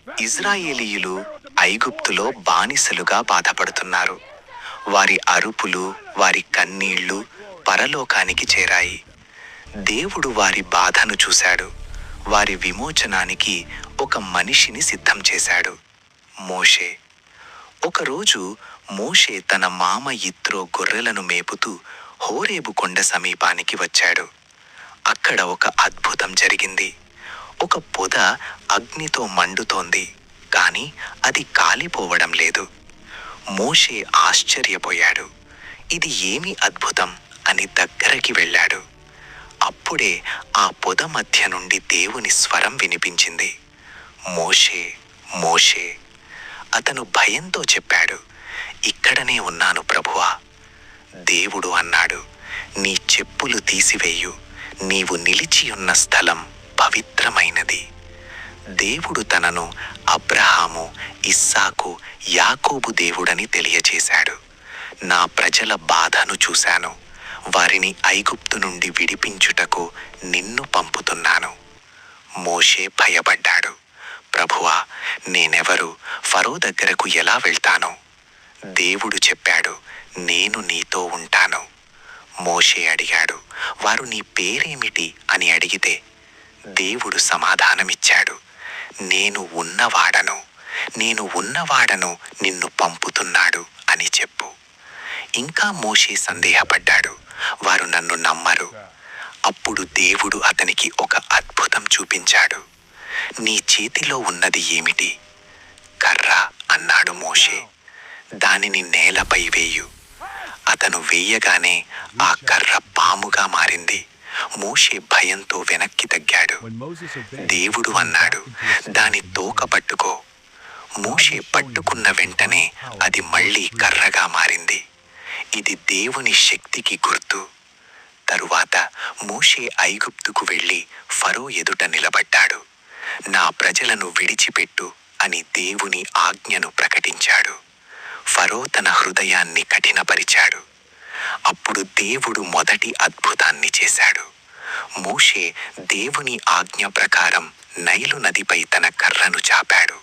ఇజ్రాయేలీయులు ఐగుప్తులో బానిసలుగా బాధపడుతున్నారు. వారి అరుపులు, వారి కన్నీళ్లు పరలోకానికి చేరాయి. దేవుడు వారి బాధను చూశాడు. వారి విమోచనానికి ఒక మనిషిని సిద్ధం చేశాడు, మోషే. ఒకరోజు మోషే తన మామ యిత్రో గొర్రెలను మేపుతూ హోరేబు కొండ సమీపానికి వచ్చాడు. అక్కడ ఒక అద్భుతం జరిగింది. ఒక పొద అగ్నితో మండుతోంది, కాని అది కాలిపోవడం లేదు. మోషే ఆశ్చర్యపోయాడు. ఇది ఏమి అద్భుతం అని దగ్గరకి వెళ్ళాడు. అప్పుడే ఆ పొద మధ్య నుండి దేవుని స్వరం వినిపించింది, మోషే, మోషే. అతను భయంతో చెప్పాడు, ఇక్కడనే ఉన్నాను ప్రభువా. దేవుడు అన్నాడు, నీ చెప్పులు తీసివేయు, నీవు నిలిచియున్న స్థలం పవిత్రమైనది. దేవుడు తనను అబ్రహాము, ఇస్సాకు, యాకోబు దేవుడని తెలియచేశాడు. నా ప్రజల బాధను చూశాను. వారిని ఐగుప్తు నుండి విడిపించుటకు నిన్ను పంపుతున్నాను. మోషే భయపడ్డాడు. ప్రభువా, నేనెవరు? ఫరో దగ్గరకు ఎలా వెళ్తాను? దేవుడు చెప్పాడు, నేను నీతో ఉంటాను. మోషే అడిగాడు, వారు నీ పేరేమిటి అని అడిగితే దేవుడు సమాధానమిచ్చాడు, నేను ఉన్నవాడను, నేను ఉన్నవాడను, నిన్ను పంపుతున్నాడు అని చెప్పు. ఇంకా మోషే సందేహపడ్డాడు, వారు నన్ను నమ్మరు. అప్పుడు దేవుడు అతనికి ఒక అద్భుతం చూపించాడు. నీ చేతిలో ఉన్నది ఏమిటి? కర్ర అన్నాడు మోషే. దానిని నేలపై వేయు. అతను వేయగానే ఆ కర్ర పాముగా మారింది. మోషే భయంతో వెనక్కి తగ్గాడు. దేవుడు అన్నాడు, దాని తోక పట్టుకో. మోషే పట్టుకున్న వెంటనే అది మళ్ళీ కర్రగా మారింది. ఇది దేవుని శక్తికి గుర్తు. తరువాత మోషే ఐగుప్తుకు వెళ్ళి ఫరో ఎదుట నిలబడ్డాడు. నా ప్రజలను విడిచిపెట్టు అని దేవుని ఆజ్ఞను ప్రకటించాడు. ఫరో తన హృదయాన్ని కఠినపరిచాడు. అప్పుడు దేవుడు మొదటి అద్భుతాన్ని చేశాడు. మోషే దేవుని ఆజ్ఞ ప్రకారం నైలు నదిపై తన కర్రను చాపాడు.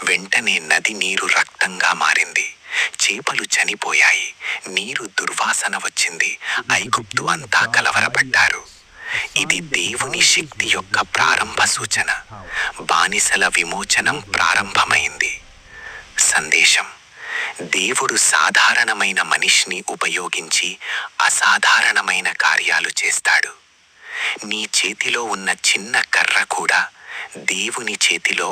వెంటనే నది నీరు రక్తంగా మారింది. చేపలు చనిపోయాయి. నీరు దుర్వాసన వచ్చింది. ఐగుప్తు అంతా కలవరపడ్డారు. ఇది దేవుని శక్తి యొక్క ప్రారంభ సూచన. బానిసల విమోచనం ప్రారంభమైంది. సందేశం: దేవుడు సాధారణమైన మనిషిని ఉపయోగించి అసాధారణమైన కార్యాలు చేస్తాడు. నీ చేతిలో ఉన్న చిన్న కర్ర కూడా దేవుని చేతిలో